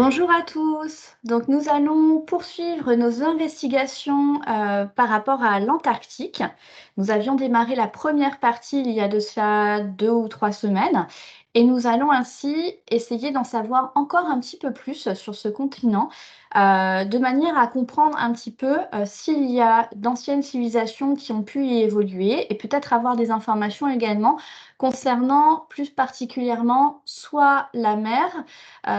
Bonjour à tous. Donc nous allons poursuivre nos investigations, par rapport à l'Antarctique. Nous avions démarré la première partie il y a de cela 2 ou 3 semaines et nous allons ainsi essayer d'en savoir encore un petit peu plus sur ce continent, de manière à comprendre un petit peu, s'il y a d'anciennes civilisations qui ont pu y évoluer et peut-être avoir des informations également concernant plus particulièrement soit la mer,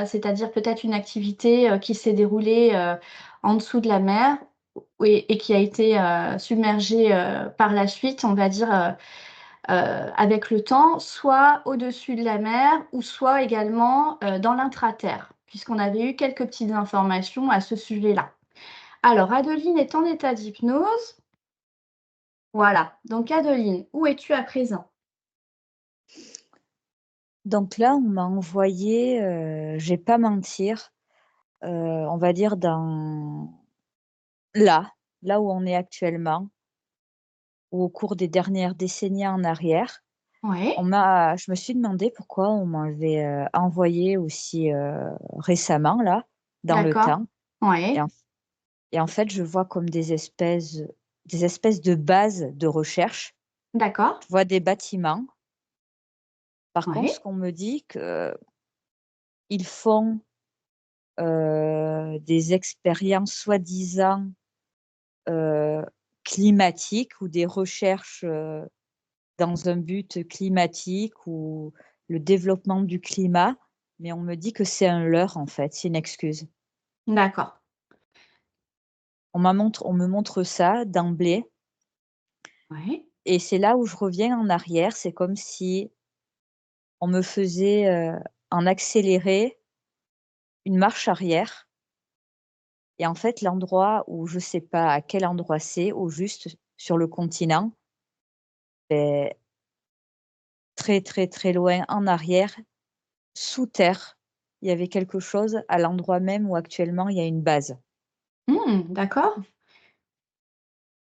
c'est-à-dire peut-être une activité, qui s'est déroulée, en dessous de la mer et qui a été, submergée, par la suite, on va dire, avec le temps, soit au-dessus de la mer ou soit également, dans l'intraterre, puisqu'on avait eu quelques petites informations à ce sujet-là. Alors Adeline est en état d'hypnose. Voilà, donc Adeline, où es-tu à présent? Donc là, on m'a envoyé, je vais pas mentir, on va dire là où on est actuellement, ou au cours des dernières décennies en arrière. Oui, Je me suis demandé pourquoi on m'avait, envoyé aussi, récemment là, dans le d'accord. temps et Oui, en fait, je vois comme des espèces de bases de recherche. d'accord. Je vois des bâtiments. Par contre, ce Oui. qu'on me dit qu'ils font, des expériences soi-disant heu, climatiques ou des recherches, dans un but climatique ou le développement du climat, mais on me dit que c'est un leurre en fait, c'est une excuse. D'accord. On me montre ça d'emblée Oui. et c'est là où je reviens en arrière. C'est comme si on me faisait, en accéléré, une marche arrière et en fait l'endroit où je sais pas à quel endroit c'est, au juste sur le continent, beh, très, très, très loin en arrière, sous terre, il y avait quelque chose à l'endroit même où actuellement il y a une base. D'accord.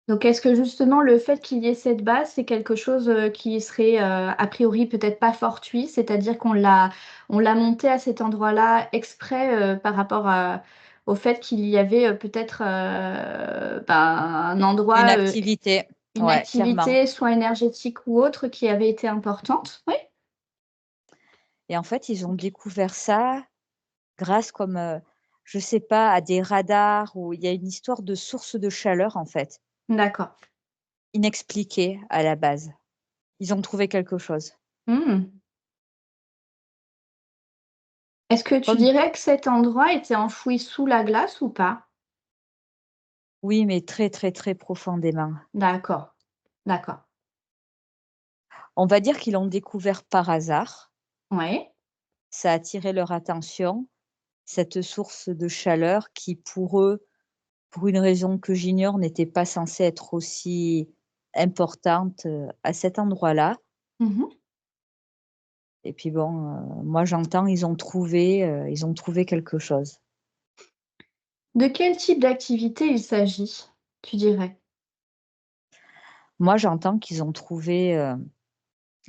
Donc est-ce que justement le fait qu'il y ait cette base, c'est quelque chose, qui serait, a priori peut-être pas fortuit? C'est-à-dire qu'on l'a monté à cet endroit-là exprès, par rapport au fait qu'il y avait, peut-être, ben, un Une endroit, activité, une ouais, clairement. activité soit énergétique ou autre qui avait été importante? Oui? Et en fait, ils ont découvert ça grâce comme, je sais pas, à des radars où il y a une histoire de source de chaleur, en fait, D'accord. inexpliquée à la base. Ils ont trouvé quelque chose. Mmh. Est-ce que tu Comme dirais que cet endroit était enfoui sous la glace ou pas? Oui, mais très, très, très profondément. D'accord, d'accord. On va dire qu'ils l'ont découvert par hasard. Oui. Ça a attiré leur attention, cette source de chaleur qui, pour eux, pour une raison que j'ignore, n'était pas censée être aussi importante, à cet endroit-là. Mmh. Et puis bon, moi j'entends, ils ont trouvé quelque chose. De quel type d'activité il s'agit, tu dirais? Moi j'entends qu'ils ont trouvé,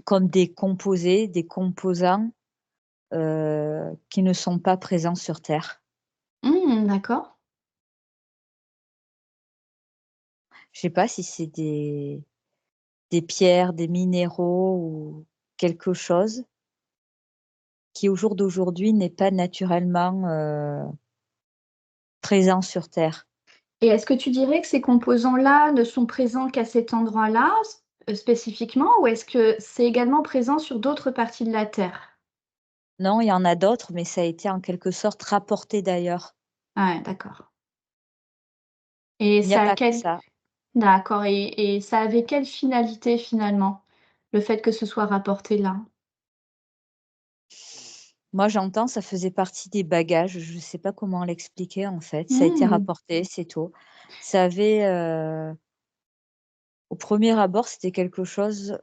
comme des composés, des composants, qui ne sont pas présents sur terre. D'accord. Je sais pas si c'est des pierres, des minéraux ou quelque chose qui au jour d'aujourd'hui n'est pas naturellement, présent sur terre. Et est-ce que tu dirais que ces composants-là ne sont présents qu'à cet endroit-là, spécifiquement, ou est-ce que c'est également présent sur d'autres parties de la Terre? Non, il y en a d'autres, mais ça a été en quelque sorte rapporté d'ailleurs. Ouais, d'accord. Et Il n'y a ça a pas que quel ça. d'accord, et ça avait quelle finalité finalement, le fait que ce soit rapporté là? Moi, j'entends, ça faisait partie des bagages, je ne sais pas comment l'expliquer, en fait. Ça a été Mmh. rapporté, c'est tout. Ça avait, au premier abord, c'était quelque chose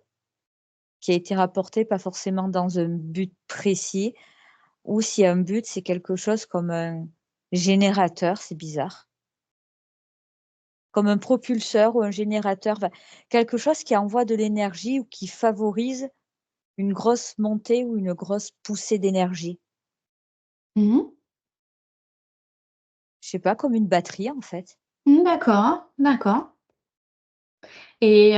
qui a été rapporté, pas forcément dans un but précis, ou s'il y a un but, c'est quelque chose comme un générateur, c'est bizarre, comme un propulseur ou un générateur, enfin, quelque chose qui envoie de l'énergie ou qui favorise une grosse montée ou une grosse poussée d'énergie. Mmh. Je sais pas, comme une batterie, en fait. D'accord, d'accord. Et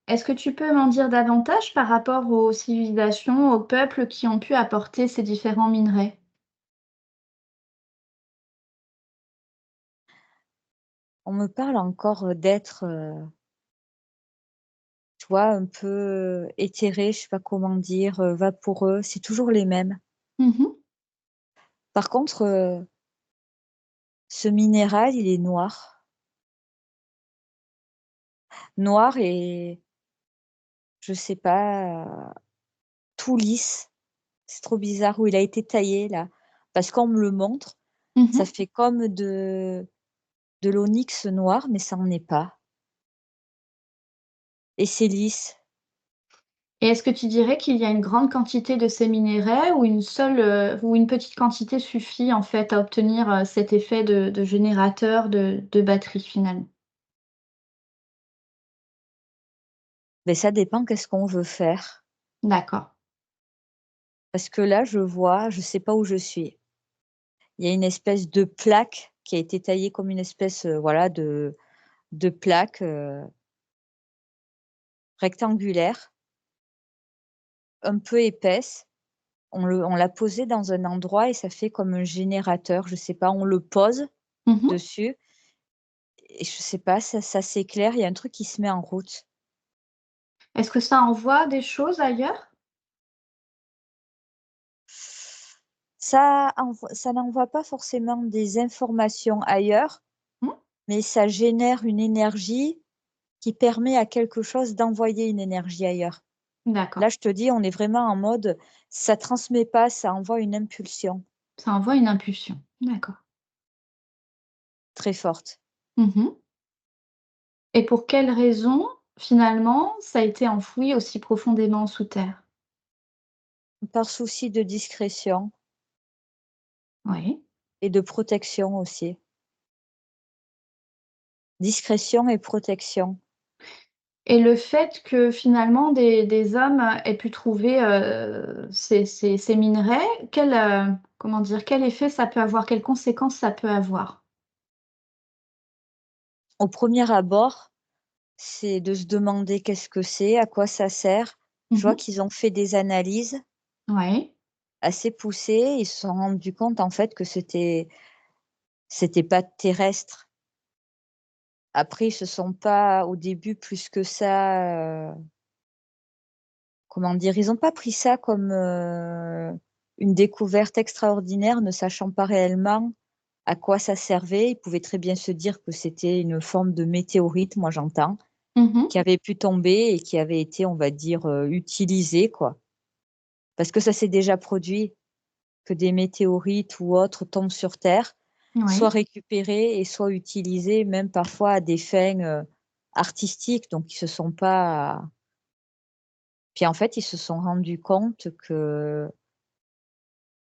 est-ce que tu peux m'en dire davantage par rapport aux civilisations, aux peuples qui ont pu apporter ces différents minerais? On me parle encore, d'êtres, tu vois, un peu éthérés, je sais pas comment dire, vaporeux, c'est toujours les mêmes. Mmh. Par contre, ce minéral, il est noir. Noir et je sais pas, tout lisse. C'est trop bizarre où il a été taillé là, parce qu'on me le montre, ça Mmh. fait comme de l'onyx noir, mais ça en est pas et c'est lisse. Et est-ce que tu dirais qu'il y a une grande quantité de ces minéraux ou une seule, ou une petite quantité suffit en fait à obtenir, cet effet de générateur de batterie finalement? Mais ça dépend qu'est-ce qu'on veut faire. D'accord. Parce que là, je vois, je sais pas où je suis. Il y a une espèce de plaque qui a été taillée comme une espèce, voilà, de plaque, rectangulaire, un peu épaisse. On l'a posée dans un endroit et ça fait comme un générateur, je sais pas, on le pose Mmh. dessus et je sais pas, ça s'éclaire, il y a un truc qui se met en route. Est-ce que ça envoie des choses ailleurs? Ça n'envoie pas forcément des informations ailleurs, Mmh. mais ça génère une énergie qui permet à quelque chose d'envoyer une énergie ailleurs. D'accord. Là, je te dis, on est vraiment en mode, ça transmet pas, ça envoie une impulsion Ça envoie une impulsion. D'accord. très forte. Mmh. Et pour quelle raison, finalement, ça a été enfoui aussi profondément sous terre? Par souci de discrétion Oui. et de protection aussi. Discrétion et protection. Et le fait que finalement des hommes aient pu trouver, ces minerais, comment dire? Quel effet ça peut avoir? Quelles conséquences ça peut avoir? Au premier abord, c'est de se demander qu'est-ce que c'est, à quoi ça sert. Je vois Mmh. qu'ils ont fait des analyses Ouais. assez poussées. Ils se sont rendus compte en fait que c'était pas terrestre. Après, ils se sont pas au début plus que ça, comment dire? Ils ont pas pris ça comme, une découverte extraordinaire, ne sachant pas réellement à quoi ça servait. Ils pouvaient très bien se dire que c'était une forme de météorite, moi j'entends, Mmh. qui avait pu tomber et qui avait été, on va dire, utilisée quoi. Parce que ça s'est déjà produit, que des météorites ou autres tombent sur terre, soient Oui. récupérées et soient utilisées même parfois à des fins, artistiques. Donc ils se sont pas puis en fait, ils se sont rendus compte que,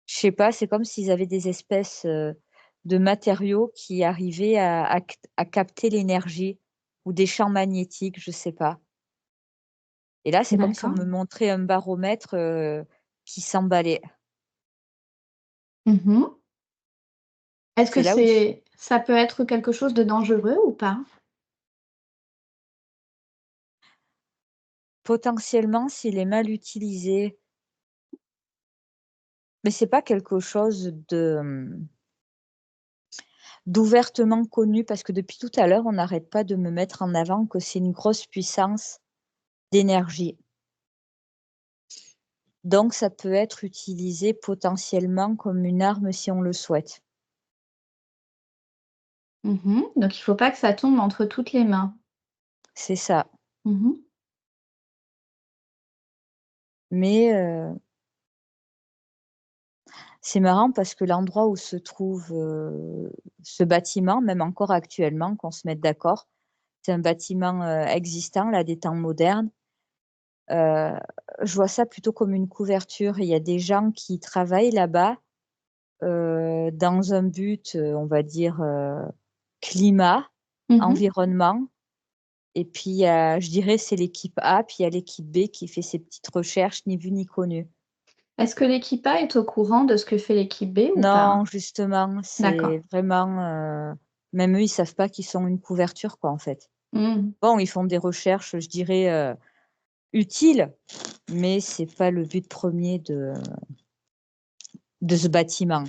je sais pas, c'est comme s'ils avaient des espèces, de matériaux qui arrivaient à capter l'énergie ou des champs magnétiques, je sais pas. Et là, c'est comme si on D'accord. me montrait un baromètre, qui s'emballait. Mmh. Est-ce que C'est là où je ça peut être quelque chose de dangereux ou pas? potentiellement, s'il est mal utilisé, mais c'est pas quelque chose d'ouvertement connu parce que depuis tout à l'heure, on n'arrête pas de me mettre en avant que c'est une grosse puissance d'énergie. Donc ça peut être utilisé potentiellement comme une arme si on le souhaite. Mmh. Donc il faut pas que ça tombe entre toutes les mains. C'est ça. Mmh. Mais, c'est marrant parce que l'endroit où se trouve, ce bâtiment, même encore actuellement, qu'on se mette d'accord, c'est un bâtiment, existant là des temps modernes. Heu, je vois ça plutôt comme une couverture. Il y a des gens qui travaillent là-bas, dans un but, on va dire, climat, Mmh. environnement. Et puis, je dirais c'est l'équipe A, puis il y a l'équipe B qui fait ses petites recherches ni vues ni connues. Est-ce que l'équipe A est au courant de ce que fait l'équipe B ou pas? Non, justement, D'accord. c'est vraiment, même eux, ils savent pas qu'ils sont une couverture, quoi, en fait. Mmh. Bon, ils font des recherches, je dirais, utiles, mais c'est pas le but premier de ce bâtiment.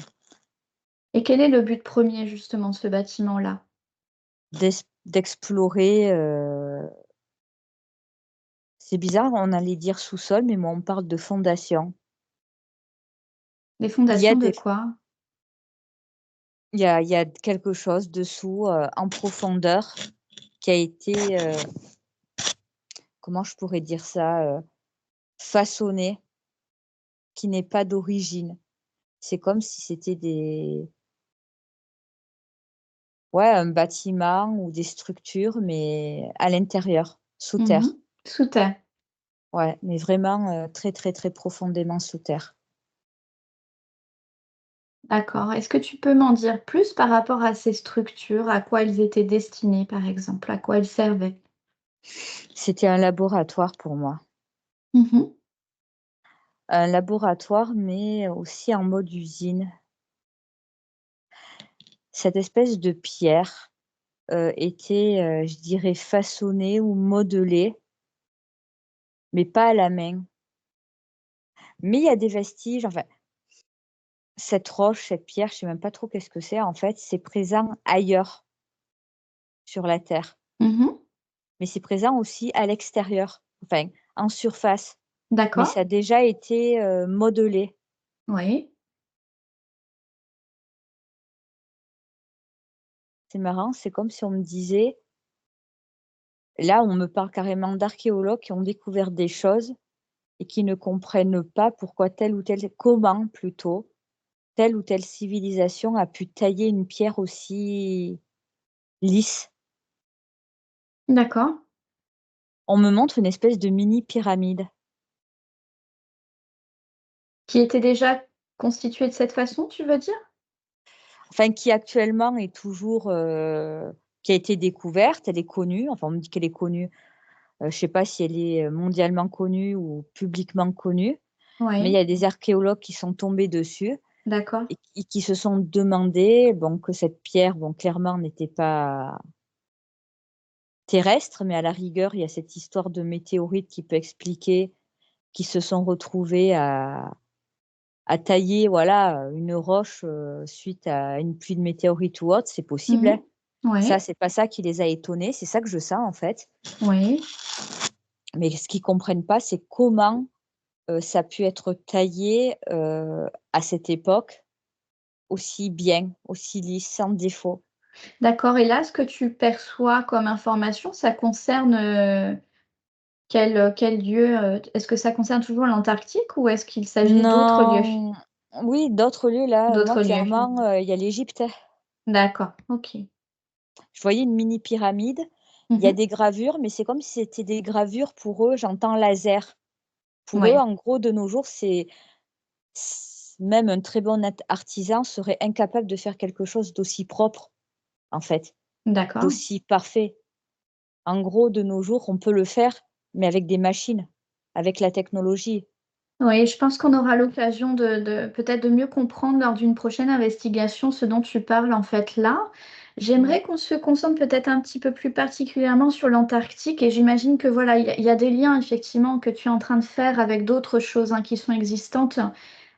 Et quel est le but premier justement de ce bâtiment-là? D'explorer, c'est bizarre, on allait dire sous-sol, mais moi, on parle de fondation. Les Il y a fondations de des quoi? il y a quelque chose dessous, en profondeur qui a été, comment je pourrais dire ça? Façonné, qui n'est pas d'origine. C'est comme si c'était des ouais, un bâtiment ou des structures, mais à l'intérieur, sous Mmh. terre. Sous terre. Ouais, mais vraiment, très, très, très profondément sous terre. D'accord. Est-ce que tu peux m'en dire plus par rapport à ces structures? À quoi elles étaient destinées, par exemple? À quoi elles servaient? C'était un laboratoire pour moi. Mmh. Un laboratoire, mais aussi en mode usine. Cette espèce de pierre, était, je dirais façonnée ou modelée, mais pas à la main. Mais il y a des vestiges, enfin, cette roche, cette pierre, je sais même pas trop qu'est-ce que c'est en fait, c'est présent ailleurs sur la terre, Mmh. mais c'est présent aussi à l'extérieur, enfin en surface, mais D'accord. ça a déjà été, modelé. Oui. C'est marrant, c'est comme si on me disait là, on me parle carrément d'archéologues qui ont découvert des choses et qui ne comprennent pas pourquoi telle ou telle comment plutôt, telle ou telle civilisation a pu tailler une pierre aussi lisse. D'accord. On me montre une espèce de mini pyramide. Qui était déjà constituée de cette façon, tu veux dire? Enfin, qui actuellement est toujours, qui a été découverte, elle est connue, enfin on me dit qu'elle est connue, je sais pas si elle est, mondialement connue ou publiquement connue, mais il y Oui. a des archéologues qui sont tombés dessus D'accord. et qui se sont demandé, bon, que cette pierre, bon, clairement n'était pas terrestre, mais à la rigueur, il y a cette histoire de météorite qui peut expliquer qu'ils se sont retrouvés à tailler, voilà, une roche, suite à une pluie de météorites ou autre, c'est possible, Mmh. hein. Ça, Oui. c'est pas ça qui les a étonnés, c'est ça que je sens, en fait. Oui. Mais ce qu'ils comprennent pas, c'est comment, ça a pu être taillé, à cette époque, aussi bien, aussi lisse, sans défaut. D'accord, et là, ce que tu perçois comme information, ça concerne, quel lieu, est-ce que ça concerne toujours l'Antarctique ou est-ce qu'il s'agit d'autres lieux? Non, oui, d'autres lieux, là, moi, D'autres lieux. clairement, il y a l'Égypte. D'accord, OK. Je voyais une mini pyramide, il y a Mmh. des gravures, mais c'est comme si c'était des gravures pour eux, j'entends laser. Pour eux, Ouais, en gros, de nos jours, même un très bon artisan serait incapable de faire quelque chose d'aussi propre, en fait, d'accord. d'aussi parfait. En gros, de nos jours, on peut le faire, mais avec des machines, avec la technologie. Oui, je pense qu'on aura l'occasion de peut-être de mieux comprendre lors d'une prochaine investigation ce dont tu parles en fait là. Ouais. J'aimerais qu'on se concentre peut-être un petit peu plus particulièrement sur l'Antarctique et j'imagine que voilà, il y a des liens effectivement que tu es en train de faire avec d'autres choses, hein, qui sont existantes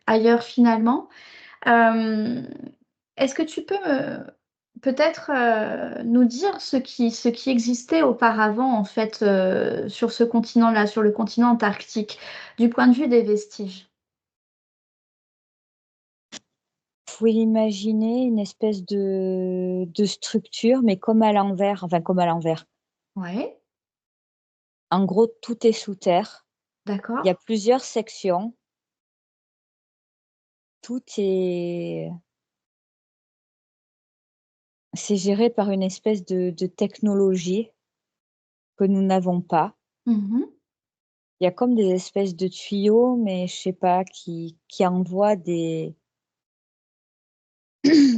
ailleurs finalement. Hem, Est-ce que tu peux peut-être, nous dire ce qui existait auparavant en fait, sur ce continent-là, sur le continent antarctique, du point de vue des vestiges? Vous pouvez imaginer une espèce de structure, mais comme à l'envers, enfin comme à l'envers. Ouais, En gros, tout est sous terre. Il y a d'accord. plusieurs sections. Tout est C'est géré par une espèce de technologie que nous n'avons pas. Mmh. Il y a comme des espèces de tuyaux, mais je sais pas, qui envoient des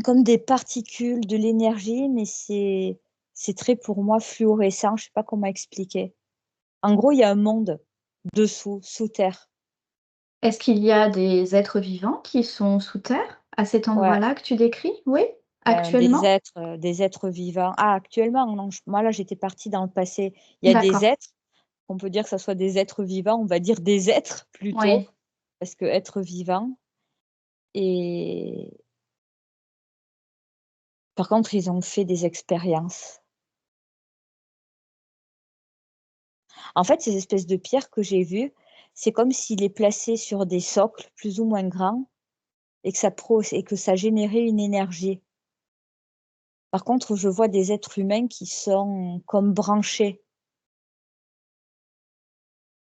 comme des particules, de l'énergie, mais c'est très, pour moi, fluorescent, je sais pas comment expliquer. En gros, il y a un monde dessous, sous terre. Est-ce qu'il y a des êtres vivants qui sont sous terre, à cet Ouais, endroit-là que tu décris? Oui? des Actuellement? êtres, des êtres vivants. Ah, actuellement, non, moi, là, j'étais partie dans le passé. Il y a des D'accord. êtres, on peut dire que ça soit des êtres vivants, on va dire des êtres plutôt, Oui. parce que être vivant et par contre, ils ont fait des expériences. En fait, ces espèces de pierres que j'ai vues, c'est comme s'ils les plaçaient sur des socles plus ou moins grands et que ça générait une énergie. Par contre, je vois des êtres humains qui sont comme branchés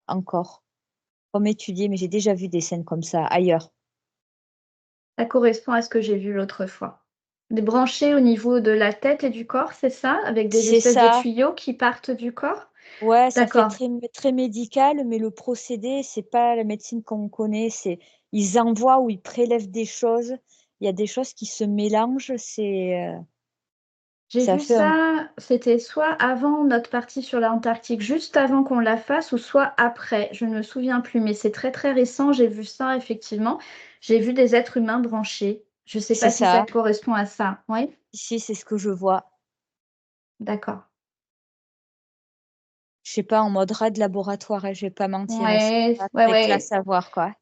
encore, comme étudiés, mais j'ai déjà vu des scènes comme ça ailleurs. Ça correspond à ce que j'ai vu l'autre fois. Des branchés au niveau de la tête et du corps, c'est ça? Avec des C'est espèces de ça, tuyaux qui partent du corps? ouais, ça fait D'accord. très médical, mais le procédé, c'est pas la médecine qu'on connaît, c'est ils envoient ou ils prélèvent des choses. Il y a des choses qui se mélangent, J'ai ça vu fait un ça, c'était soit avant notre partie sur l'Antarctique, juste avant qu'on la fasse, ou soit après. Je ne me souviens plus, mais c'est très très récent. J'ai vu ça effectivement. J'ai vu des êtres humains branchés. Je ne sais c'est pas si ça ça. correspond à ça. Oui, Ici, c'est ce que je vois. d'accord. Je sais pas, en mode rat de laboratoire, hein, je vais pas mentir, hein, c'est Ouais, pas ouais, très classe ouais. à voir, quoi.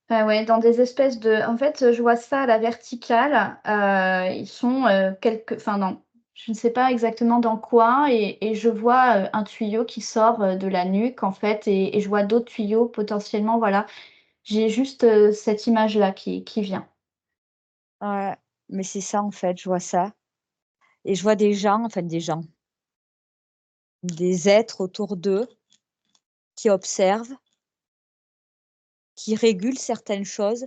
Ouais, ouais, dans des espèces de. En fait, je vois ça à la verticale. Ils sont quelques. Enfin, non, je ne sais pas exactement dans quoi. Et je vois un tuyau qui sort de la nuque, en fait. Et je vois d'autres tuyaux potentiellement. Voilà. J'ai juste cette image-là qui vient. Ouais, mais c'est ça, en fait, je vois ça et je vois des gens, enfin des gens, des êtres autour d'eux qui observent, qui régulent certaines choses,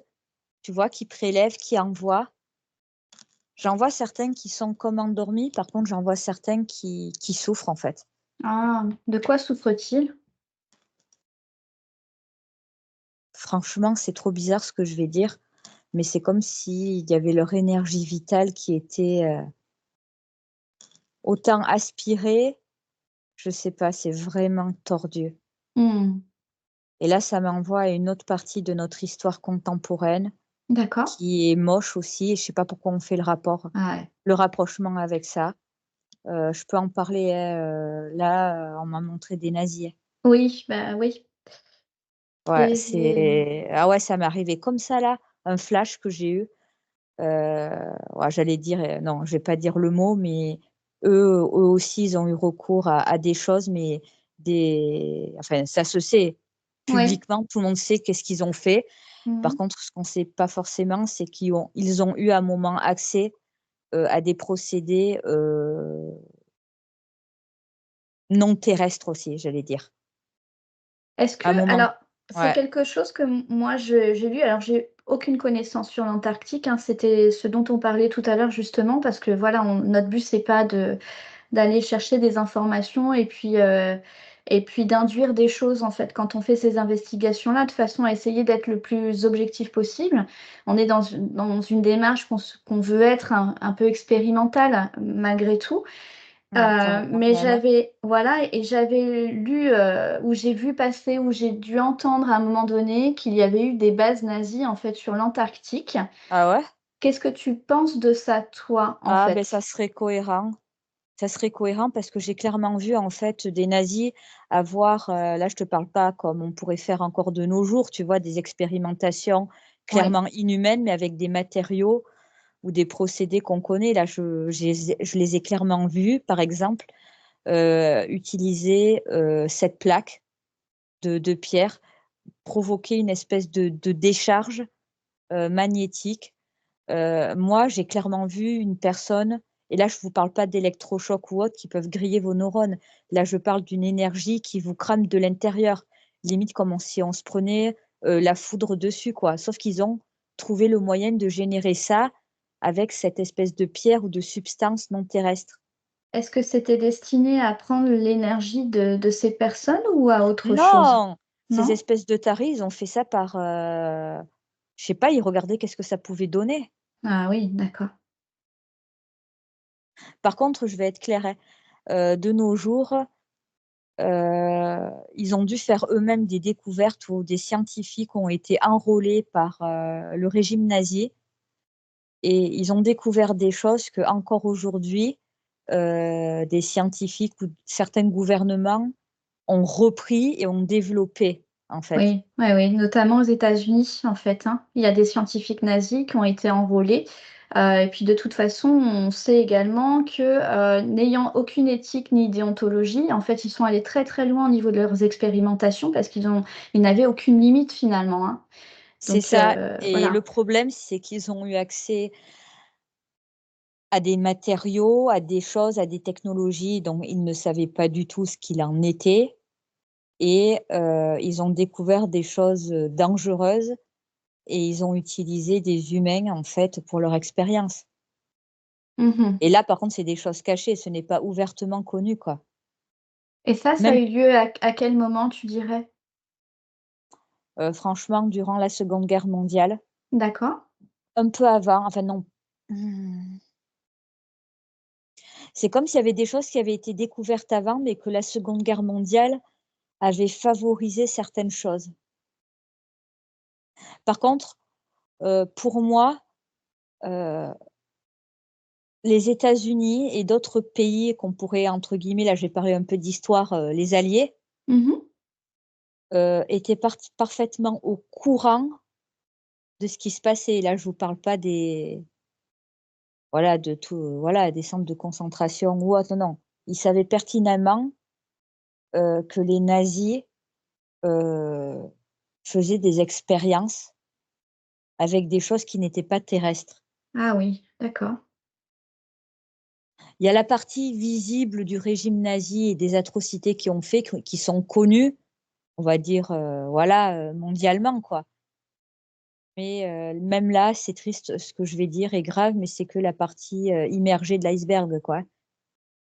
tu vois? Qui prélèvent, qui envoient. J'en vois certains qui sont comme endormis, par contre, j'en vois certains qui souffrent, en fait. Ah, de quoi souffre-t-il? Franchement, c'est trop bizarre ce que je vais dire, mais c'est comme s'il y avait leur énergie vitale qui était, autant aspirée, je sais pas, c'est vraiment tordu. Hmm, Et là, ça m'envoie à une autre partie de notre histoire contemporaine d'accord. qui est moche aussi et je sais pas pourquoi on fait Ouais. le rapprochement avec ça. Je peux en parler, hein, là, on m'a montré des nazis, hein. Oui, bah oui. Ouais, C'est- c'est ah ouais, ça m'est arrivé comme ça là, un flash que j'ai eu, ouais, j'allais dire, non, je vais pas dire le mot, mais eux aussi, ils ont eu recours à des choses, mais enfin, ça se sait. Ouais. Publiquement, tout le monde sait qu'est-ce qu'ils ont fait. Par Mhm. contre, ce qu'on sait pas forcément, c'est ils ont eu à un moment accès, à des procédés, non terrestres aussi, j'allais dire. Est-ce À que, un moment alors, c'est ouais, quelque chose que moi j'ai lu, alors j'ai aucune connaissance sur l'Antarctique, hein, c'était ce dont on parlait tout à l'heure justement, parce que voilà, notre but c'est pas d'aller chercher des informations et puis d'induire des choses en fait quand on fait ces investigations-là, de façon à essayer d'être le plus objectif possible. On est dans une démarche qu'on veut être un peu expérimentale malgré tout. ouais, carrément Mais même. j'avais, voilà, et j'avais lu, ou j'ai vu passer, ou j'ai dû entendre à un moment donné qu'il y avait eu des bases nazies en fait sur l'Antarctique. Ah ouais? Qu'est-ce que tu penses de ça, toi, en Ah ben ça fait? serait cohérent. Ça serait cohérent parce que j'ai clairement vu, en fait, des nazis avoir, là, je te parle pas comme on pourrait faire encore de nos jours, tu vois? Des expérimentations Oui, clairement inhumaines, mais avec des matériaux ou des procédés qu'on connaît. Là, je les ai clairement vus, par exemple, utiliser, cette plaque de pierre, provoquer une espèce de décharge, magnétique. Moi, j'ai clairement vu une personne et là, je vous parle pas d'électrochocs ou autres qui peuvent griller vos neurones. Là, je parle d'une énergie qui vous crame de l'intérieur, limite comme si on se prenait, la foudre dessus, quoi. Sauf qu'ils ont trouvé le moyen de générer ça avec cette espèce de pierre ou de substance non terrestre. est-ce que c'était destiné à prendre l'énergie de ces personnes ou à autre chose? Non! Ces Non? espèces de tarés, ils ont fait ça par, je sais pas, ils regardaient qu'est-ce que ça pouvait donner. Ah oui, d'accord. Par contre, je vais être claire, hein, de nos jours Ils ont dû faire eux-mêmes des découvertes où des scientifiques ont été enrôlés par, le régime nazi et ils ont découvert des choses qu'encore aujourd'hui, des scientifiques ou certains gouvernements ont repris et ont développé, en fait. Oui, oui, oui, notamment aux États-Unis, en fait, hein. Il y a des scientifiques nazis qui ont été enrôlés. Et puis de toute façon, on sait également que n'ayant aucune éthique ni déontologie, en fait, ils sont allés très très loin au niveau de leurs expérimentations parce ils n'avaient aucune limite finalement, hein. C'est Donc ça et le voilà. problème, c'est qu'ils ont eu accès à des matériaux, à des choses, à des technologies dont ils ne savaient pas du tout ce qu'il en était et ils ont découvert des choses, dangereuses et ils ont utilisé des humains, en fait, pour leur expérience. Mhm. Et là, par contre, c'est des choses cachées, ce n'est pas ouvertement connu, quoi. Et ça a Même, eu lieu à quel moment, tu dirais? franchement, durant la Seconde Guerre mondiale, D'accord. un peu avant, enfin non, mmh, c'est comme s'il y avait des choses qui avaient été découvertes avant, mais que la Seconde Guerre mondiale avait favorisé certaines choses. Par contre, pour moi, heu, les États-Unis et d'autres pays qu'on pourrait entre guillemets, là je vais parler un peu d'histoire, les alliés, Mhm. étaient parfaitement au courant de ce qui se passait. Là, je vous parle pas des voilà, de tout, voilà, des centres de concentration ou autre, non, non. Ils savaient pertinemment, que les nazis, heu, faisaient des expériences avec des choses qui n'étaient pas terrestres. Ah oui, d'accord. Il y a la partie visible du régime nazi et des atrocités qu'ils ont fait, qui sont connues, on va dire, voilà, mondialement, quoi. Mais, même là, c'est triste ce que je vais dire est grave, mais c'est que la partie, immergée de l'iceberg, quoi.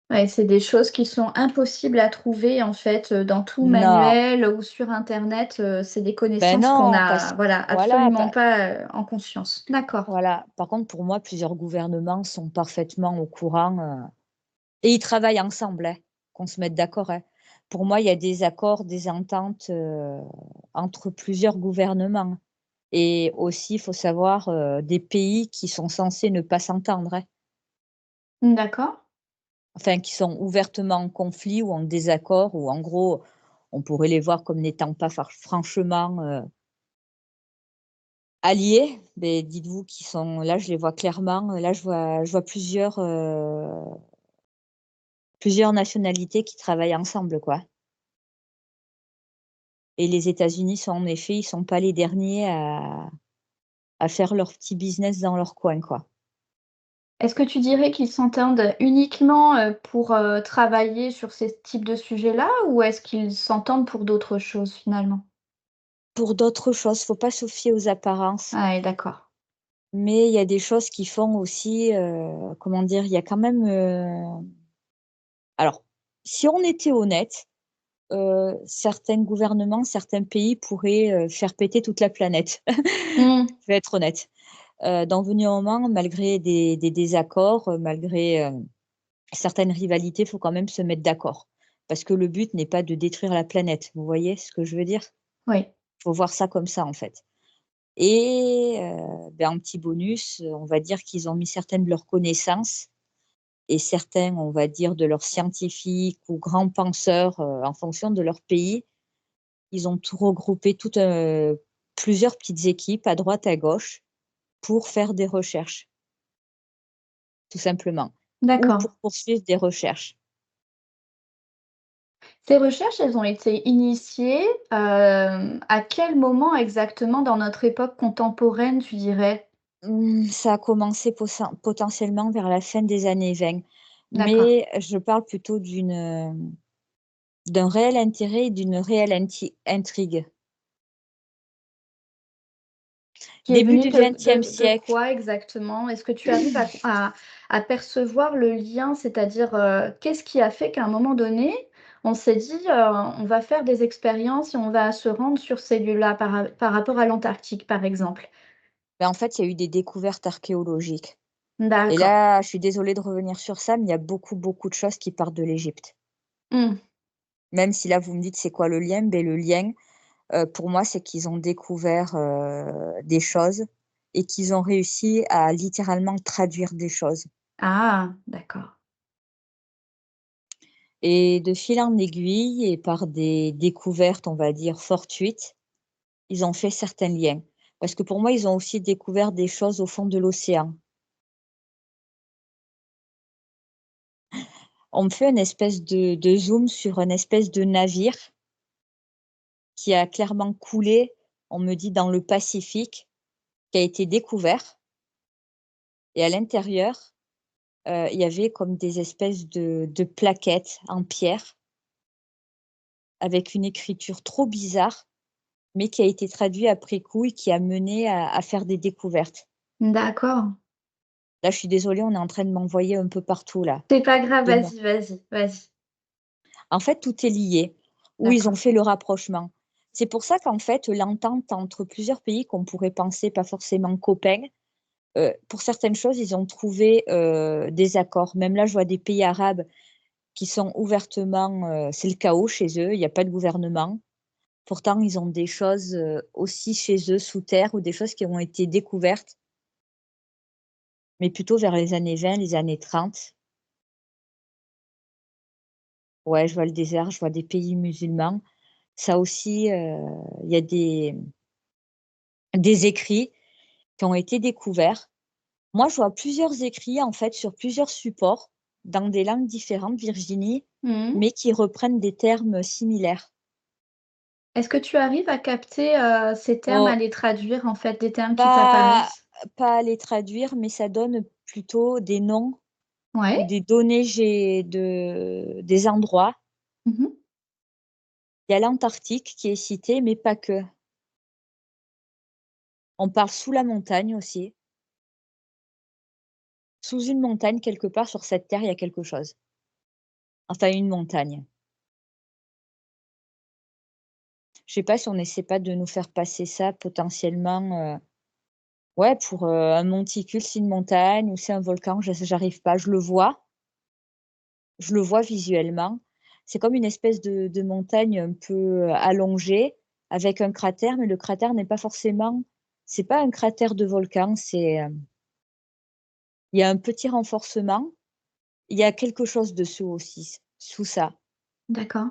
Ouais, c'est des choses qui sont impossibles à trouver en fait, dans tout Non, manuel ou sur internet, c'est des ben connaissances qu'on non, a, voilà, voilà, absolument pas, en conscience. D'accord. voilà. Par contre, pour moi, plusieurs gouvernements sont parfaitement au courant, et ils travaillent ensemble, hein, qu'on se mette d'accord, hein. Pour moi, il y a des accords, des ententes, entre plusieurs gouvernements et aussi, il faut savoir, des pays qui sont censés ne pas s'entendre, hein. D'accord. Enfin, qui sont ouvertement en conflit ou en désaccord ou en gros, on pourrait les voir comme n'étant pas franchement, alliés. Mais dites-vous qu'ils sont là, je les vois clairement, là, je vois plusieurs nationalités qui travaillent ensemble, quoi. Et les États-Unis sont en effet, ils sont pas les derniers à faire leur petit business dans leur coin, quoi. Est-ce que tu dirais qu'ils s'entendent uniquement, pour, travailler sur ces types de sujets-là ou est-ce qu'ils s'entendent pour d'autres choses finalement? Pour d'autres choses, faut pas se fier aux apparences, Ah ouais, d'accord. mais il y a des choses qui font aussi, comment dire? Il y a quand même, alors, si on était honnête, certains gouvernements, certains pays pourraient, faire péter toute la planète. Mmh. Je vais être honnête. D'en venir un moment, malgré des désaccords, malgré, certaines rivalités, il faut quand même se mettre d'accord. Parce que le but n'est pas de détruire la planète. Vous voyez ce que je veux dire? Oui. Faut voir ça comme ça, en fait. Et en petit bonus, on va dire qu'ils ont mis certaines de leurs connaissances et certains, on va dire, de leurs scientifiques ou grands penseurs, en fonction de leur pays. Ils ont tout regroupé, plusieurs petites équipes à droite, à gauche pour faire des recherches, tout simplement, ou D'accord. pour poursuivre des recherches. Ces recherches, elles ont été initiées, à quel moment exactement dans notre époque contemporaine, tu dirais? Ça a commencé potentiellement vers la fin des années 20, D'accord. mais je parle plutôt d'un réel intérêt et d'une réelle intrigue. Qui est Début venu du XXe de siècle, quoi exactement? Est-ce que tu arrives à percevoir le lien? C'est-à-dire, qu'est-ce qui a fait qu'à un moment donné, on s'est dit, «On va faire des expériences et on va se rendre sur ces lieux-là», par rapport à l'Antarctique, par exemple? en fait, il y a eu des découvertes archéologiques et D'accord. là, je suis désolée de revenir sur ça, mais il y a beaucoup, beaucoup de choses qui partent de l'Égypte. Mmh. Même si là, vous me dites: «C'est quoi le lien?» Ben le lien, pour moi, c'est qu'ils ont découvert, des choses et qu'ils ont réussi à littéralement traduire des choses Ah! D'accord. et de fil en aiguille et par des découvertes, on va dire, fortuites, ils ont fait certains liens. Parce que pour moi, ils ont aussi découvert des choses au fond de l'océan. On me fait une espèce de zoom sur un espèce de navire qui a clairement coulé, on me dit dans le Pacifique, qui a été découvert et à l'intérieur, il y avait comme des espèces de plaquettes en pierre avec une écriture trop bizarre, mais qui a été traduit après coup et qui a mené à faire des découvertes. D'accord. Là, je suis désolée, on est en train de m'envoyer un peu partout là, C'est pas grave, de mon vas-y, vas-y, vas-y. en fait, tout est lié, où ils ont D'accord. fait le rapprochement. C'est pour ça qu'en fait, l'entente entre plusieurs pays qu'on pourrait penser pas forcément copains, pour certaines choses, ils ont trouvé, des accords. Même là, je vois des pays arabes qui sont ouvertement, c'est le chaos chez eux, il y a pas de gouvernement. Pourtant, ils ont des choses, aussi chez eux sous terre ou des choses qui ont été découvertes, mais plutôt vers les années 20, les années 30. Ouais, je vois le désert, je vois des pays musulmans. Ça aussi, il y a des écrits qui ont été découverts. Moi, je vois plusieurs écrits, en fait, sur plusieurs supports, dans des langues différentes, Virginie, Mmh. mais qui reprennent des termes similaires. Est-ce que tu arrives à capter, ces termes, à Oh, les traduire, en fait, des termes qui pas t'apparaissent? pas à les traduire, mais ça donne plutôt des noms ou Ouais. des données gé de des endroits. Mmh. Il y a l'Antarctique qui est cité, mais pas que. On parle sous la montagne aussi. Sous une montagne, quelque part sur cette terre, il y a quelque chose. Enfin, une montagne. Je sais pas si on essaie pas de nous faire passer ça potentiellement, ouais, pour, un monticule, c'est une montagne ou c'est un volcan, j'arrive pas. Je le vois visuellement. C'est comme une espèce de montagne un peu, allongée avec un cratère, mais le cratère n'est pas forcément c'est pas un cratère de volcan, il y a un petit renforcement, il y a quelque chose dessous aussi, sous ça. D'accord.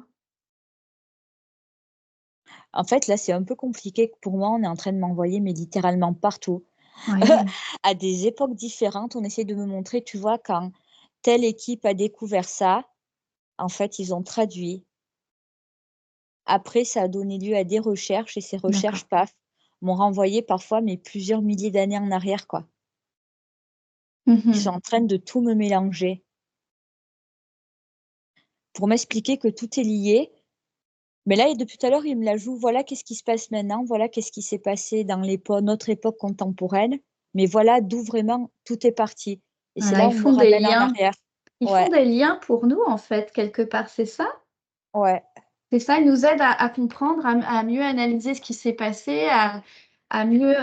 En fait, là, c'est un peu compliqué pour moi, on est en train de m'envoyer, mais littéralement partout. Ouais. À des époques différentes, on essaie de me montrer, tu vois, quand telle équipe a découvert ça, en fait, ils ont traduit. Après, ça a donné lieu à des recherches et ces recherches, D'accord. paf, m'ont renvoyé parfois, mais plusieurs milliers d'années en arrière, quoi. Ils sont Mmh. en train de tout me mélanger pour m'expliquer que tout est lié. Mais là, depuis tout à l'heure, il me la joue, voilà qu'est-ce qui se passe maintenant, voilà qu'est-ce qui s'est passé dans notre époque contemporaine, mais voilà d'où vraiment tout est parti. Et c'est Voilà, là ils où on me font des ramène en liens. arrière. Ils font Ouais, des liens pour nous, en fait, quelque part, c'est ça? ouais, C'est ça, ils nous aident à comprendre, à mieux analyser ce qui s'est passé, à mieux,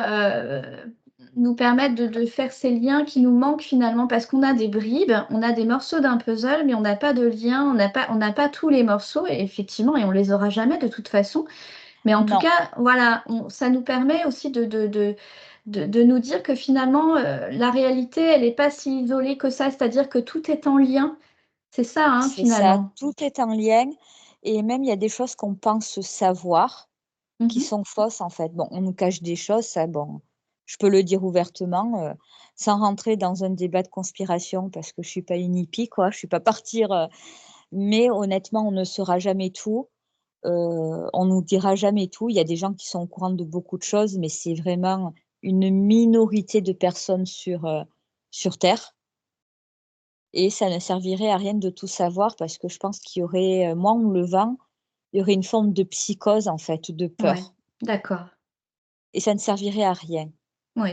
nous permettre de faire ces liens qui nous manquent finalement. Parce qu'on a des bribes, on a des morceaux d'un puzzle, mais on n'a pas de lien, on n'a pas tous les morceaux et effectivement et on les aura jamais de toute façon. Mais en tout non, cas, voilà, ça nous permet aussi de nous dire que finalement, la réalité, elle est pas si isolée que ça. C'est-à-dire que tout est en lien. C'est ça, hein, c'est ça, finalement. tout est en lien et même il y a des choses qu'on pense savoir qui Mmh. sont fausses, en fait. Bon, on nous cache des choses, ça, bon, je peux le dire ouvertement, sans rentrer dans un débat de conspiration parce que je suis pas une hippie, quoi, je suis pas partir, mais honnêtement, on ne saura jamais tout, on nous dira jamais tout. Il y a des gens qui sont au courant de beaucoup de choses, mais c'est vraiment une minorité de personnes sur terre et ça ne servirait à rien de tout savoir parce que je pense qu'il y aurait, moi, en me levant, il y aurait une forme de psychose, en fait, de Ouais, peur d'accord. et ça ne servirait à rien. Oui.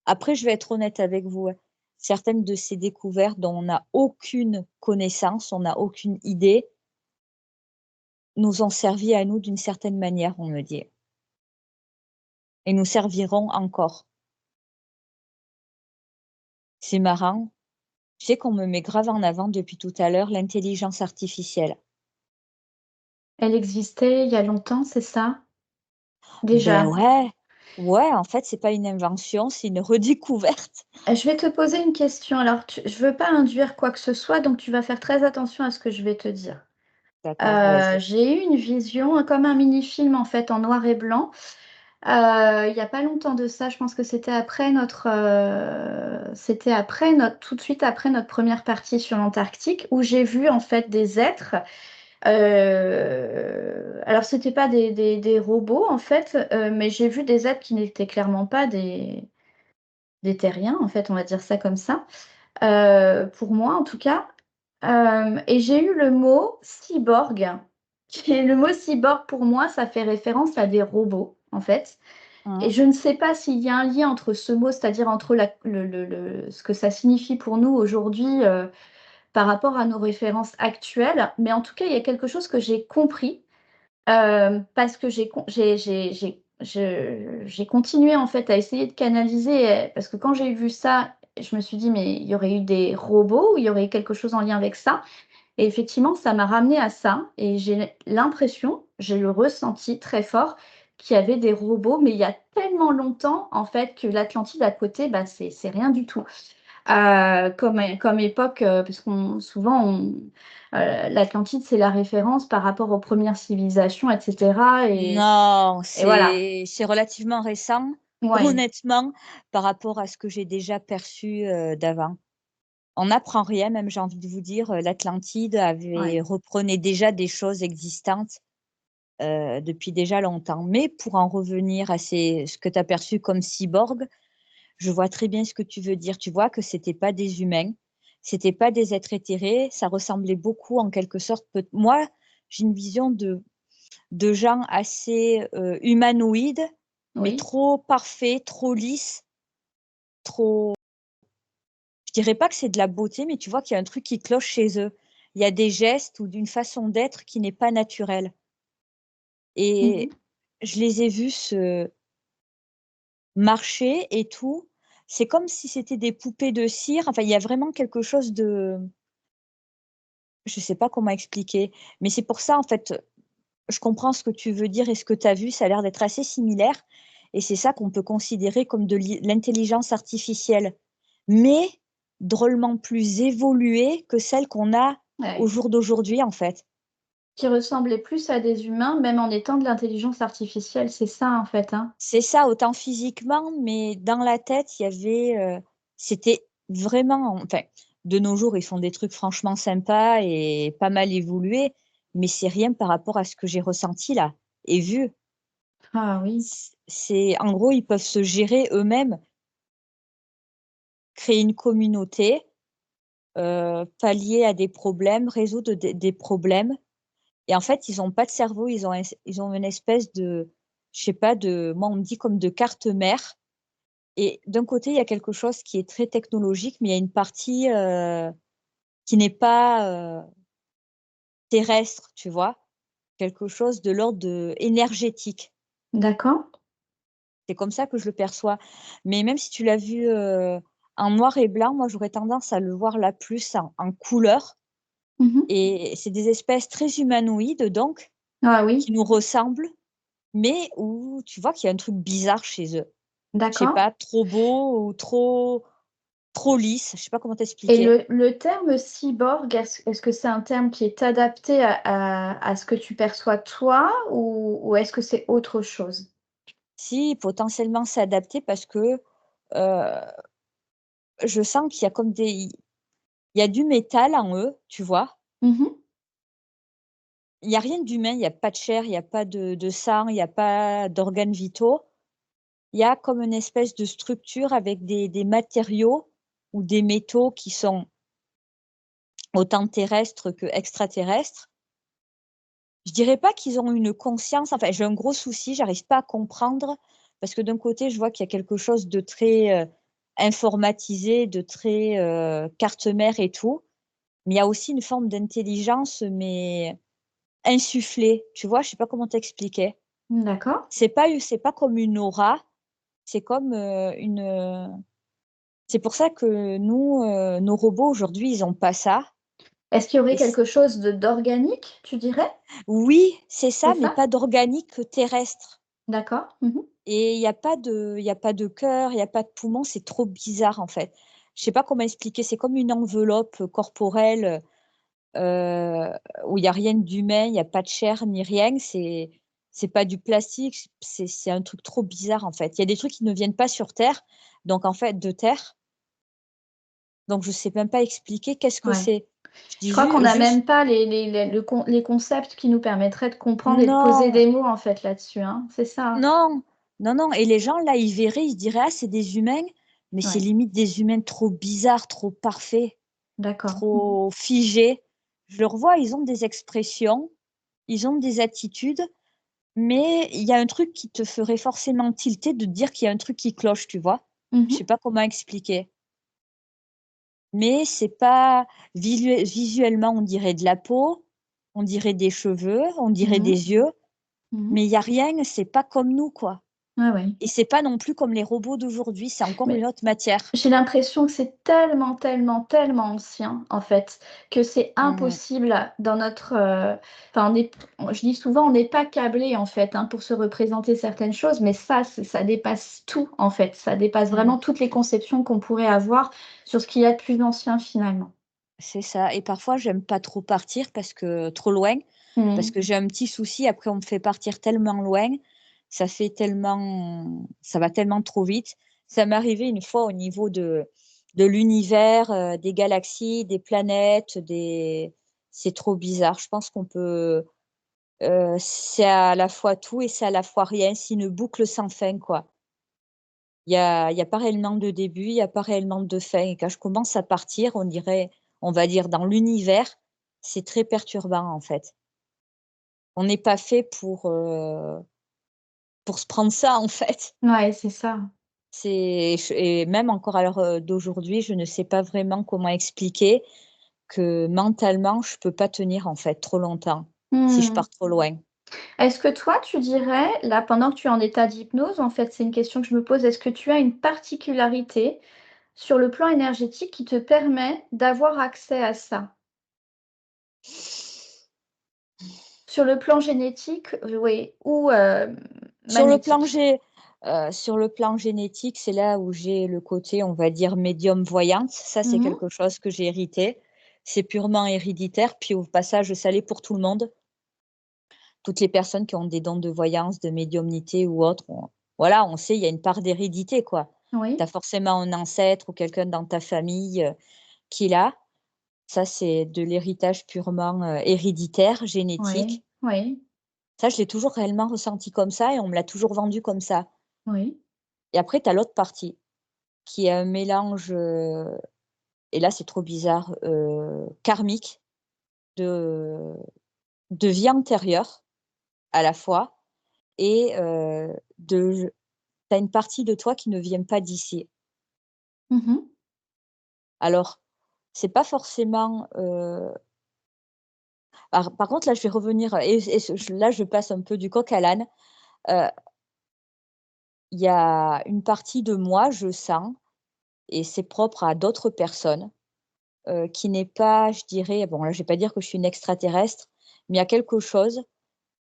Après, je vais être honnête avec vous, hein, certaines de ces découvertes dont on n'a aucune connaissance, on n'a aucune idée, nous ont servi à nous d'une certaine manière, on me dit et nous serviront encore. C'est marrant, tu sais qu'on me met grave en avant depuis tout à l'heure l'intelligence artificielle. Elle existait il y a longtemps, c'est ça? Ben Déjà? ouais, ouais, en fait, c'est pas une invention, c'est une redécouverte. Je vais te poser une question. Alors, je veux pas induire quoi que ce soit, donc tu vas faire très attention à ce que je vais te dire. D'accord, vas-y. J'ai eu une vision, comme un mini-film en fait en noir et blanc. Il y a pas longtemps de ça, je pense que c'était après tout de suite après notre première partie sur l'Antarctique, où j'ai vu en fait des êtres. Alors c'était pas des robots en fait, mais j'ai vu des êtres qui n'étaient clairement pas des terriens en fait, on va dire ça comme ça. Pour moi en tout cas. Et j'ai eu le mot cyborg. Et le mot cyborg pour moi, ça fait référence à des robots en fait. Et Mmh. je ne sais pas s'il y a un lien entre ce mot, c'est-à-dire entre ce que ça signifie pour nous aujourd'hui par rapport à nos références actuelles, mais en tout cas, il y a quelque chose que j'ai compris parce que j'ai continué en fait à essayer de canaliser, parce que quand j'ai vu ça, je me suis dit, mais il y aurait eu des robots ou il y aurait eu quelque chose en lien avec ça? Et effectivement, ça m'a ramené à ça et j'ai l'impression, j'ai le ressenti très fort qu'il y avait des robots, mais il y a tellement longtemps en fait que l'Atlantide à côté, bah, c'est rien du tout. Comme époque, puisqu'on souvent l'Atlantide, c'est la référence par rapport aux premières civilisations et cetera Non, et voilà. c'est relativement récent, Ouais, honnêtement, par rapport à ce que j'ai déjà perçu, d'avant. On n'apprend rien, même j'ai envie de vous dire, l'Atlantide ouais. reprenait déjà des choses existantes, depuis déjà longtemps. Mais pour en revenir à ce que tu as perçu comme cyborg, je vois très bien ce que tu veux dire. Tu vois que c'était pas des humains, c'était pas des êtres éthérés, ça ressemblait beaucoup en quelque sorte moi, j'ai une vision de gens assez, humanoïdes, mais Oui, trop parfaits, trop lisses, trop je dirais pas que c'est de la beauté, mais tu vois qu'il y a un truc qui cloche chez eux. Il y a des gestes ou d'une façon d'être qui n'est pas naturelle mmh. et je les ai vus se marcher et tout. C'est comme si c'était des poupées de cire. Enfin, il y a vraiment quelque chose de je sais pas comment expliquer, mais c'est pour ça, en fait, je comprends ce que tu veux dire et ce que tu as vu, ça a l'air d'être assez similaire et c'est ça qu'on peut considérer comme de l'intelligence artificielle, mais drôlement plus évoluée que celle qu'on a au Ouais. jour d'aujourd'hui, en fait. Qui ressemblait plus à des humains, même en étant de l'intelligence artificielle, c'est ça en fait, hein? C'est ça, autant physiquement, mais dans la tête, il y avait, c'était vraiment enfin, de nos jours, ils font des trucs franchement sympas et pas mal évolués, mais c'est rien par rapport à ce que j'ai ressenti là et vu. Ah oui, C'est en gros, ils peuvent se gérer eux-mêmes, créer une communauté, pallier à des problèmes, résoudre des problèmes et en fait, ils ont pas de cerveau, ils ont une espèce de je sais pas, de moi, on me dit comme de carte mère et d'un côté, il y a quelque chose qui est très technologique, mais il y a une partie, qui n'est pas, terrestre, tu vois? Quelque chose de l'ordre de énergétique. d'accord. C'est comme ça que je le perçois. Mais même si tu l'as vu, en noir et blanc, moi j'aurais tendance à le voir là plus en couleur Mmh. et c'est des espèces très humanoïdes donc, Ah qui oui, nous ressemblent, mais où tu vois qu'il y a un truc bizarre chez eux. Je sais d'accord. pas, trop beau ou trop lisse, je sais pas comment Et t'expliquer. le terme cyborg, est-ce que c'est un terme qui est adapté à ce que tu perçois toi ou est-ce que c'est autre chose? Si, potentiellement s'adapter parce que, heu, je sens qu'il y a comme il y a du métal en eux, tu vois? Mmh. Il y a rien d'humain, il y a pas de chair, il y a pas de sang, il y a pas d'organes vitaux. Il y a comme une espèce de structure avec des matériaux ou des métaux qui sont autant terrestres qu'extraterrestres. Je dirais pas qu'ils ont une conscience, enfin, j'ai un gros souci, j'arrive pas à comprendre parce que d'un côté, je vois qu'il y a quelque chose de très, informatisé, de très, carte mère et tout, mais il y a aussi une forme d'intelligence, mais insufflée, tu vois? Je sais pas comment t'expliquer. D'accord. C'est pas comme une aura, c'est comme, c'est pour ça que nous, nos robots aujourd'hui, ils ont pas ça. Est-ce qu'il y aurait et c quelque chose d'organique, tu dirais? oui, c'est C'est ça, mais ça? pas d'organique terrestre. D'accord. Mmh. Et il y a pas de cœur, il y a pas de poumon, c'est trop bizarre, en fait. Je sais pas comment expliquer, c'est comme une enveloppe, corporelle, où il y a rien d'humain, il y a pas de chair ni rien, c'est pas du plastique, c'est un truc trop bizarre, en fait. Il y a des trucs qui ne viennent pas sur terre, donc en fait de terre, donc je sais même pas expliquer qu'est-ce que Ouais. c'est. Je Je dis crois qu'on n'a juste même pas les concepts qui nous permettraient de comprendre et de poser non, des mots, en fait, là-dessus, hein. C'est ça? non, non, non, et les gens là, ils verraient, ils se diraient: «Ah, c'est des humains», mais c'est Ouais, limite des humains trop bizarres, trop parfaits. d'accord. Mmh. Trop figés. Je le revois, ils ont des expressions, ils ont des attitudes, mais il y a un truc qui te ferait forcément tilter de te dire qu'il y a un truc qui cloche, tu vois? Je Mmh. sais pas comment expliquer, mais c'est pas visuellement, on dirait de la peau, on dirait des cheveux, on dirait Mmh. des yeux, Mmh. mais il y a rien, c'est pas comme nous, quoi, Ouais, ouais. et c'est pas non plus comme les robots d'aujourd'hui, c'est encore une Mais autre matière. j'ai l'impression que c'est tellement, tellement, tellement ancien, en fait, que c'est Mmh. impossible dans notre, enfin, je dis souvent, on n'est pas câblé en fait, hein, pour se représenter certaines choses, mais ça dépasse tout, en fait. Ça dépasse Mmh. vraiment toutes les conceptions qu'on pourrait avoir sur ce qu'il y a de plus ancien, finalement. C'est ça, et parfois j'aime pas trop partir parce que trop loin, parce Mmh. que j'ai un petit souci, après on me fait partir tellement loin, ça va tellement trop vite. Ça m'est arrivé une fois au niveau de l'univers, des galaxies, des planètes, des c'est trop bizarre. Je pense qu'on peut, c'est à la fois tout et c'est à la fois rien. C'est une boucle sans fin, quoi. Il y a pas réellement de début, il y a pas réellement de fin, et quand je commence à partir, on dirait, on va dire dans l'univers, c'est très perturbant, en fait. On n'est pas fait pour se prendre ça, en fait. Ouais, c'est ça. Et même encore à l'heure, d'aujourd'hui, je ne sais pas vraiment comment expliquer que mentalement, je peux pas tenir, en fait, trop longtemps, si je Mmh. pars trop loin. Est-ce que toi, tu dirais, là, pendant que tu es en état d'hypnose, en fait, c'est une question que je me pose, est-ce que tu as une particularité sur le plan énergétique qui te permet d'avoir accès à ça? Sur le plan génétique, oui, ou Sur le plan magnétique? sur le plan génétique, c'est là où j'ai le côté, on va dire, médium voyante. Ça, c'est Mmh. quelque chose que j'ai hérité. C'est purement héréditaire, puis au passage, ça l'est pour tout le monde. Toutes les personnes qui ont des dons de voyance, de médiumnité ou autre, voilà, on sait, il y a une part d'hérédité, quoi. Tu Oui, as forcément un ancêtre ou quelqu'un dans ta famille, qui l'a. Ça, c'est de l'héritage purement, héréditaire, oui, génétique. oui, Ça, je l'ai toujours réellement ressenti comme ça et on me l'a toujours vendu comme ça. oui. Et après, tu as l'autre partie qui est un mélange, et là, c'est trop bizarre, karmique, de vie antérieure à la fois, et de tu as une partie de toi qui ne vient pas d'ici. Mmh. Alors, c'est pas forcément, par contre, là, je vais revenir, là, je passe un peu du coq à l'âne. Heu, il y a une partie de moi, je sens, et c'est propre à d'autres personnes, qui n'est pas, je dirais, bon là, je vais pas dire que je suis une extraterrestre, mais il y a quelque chose,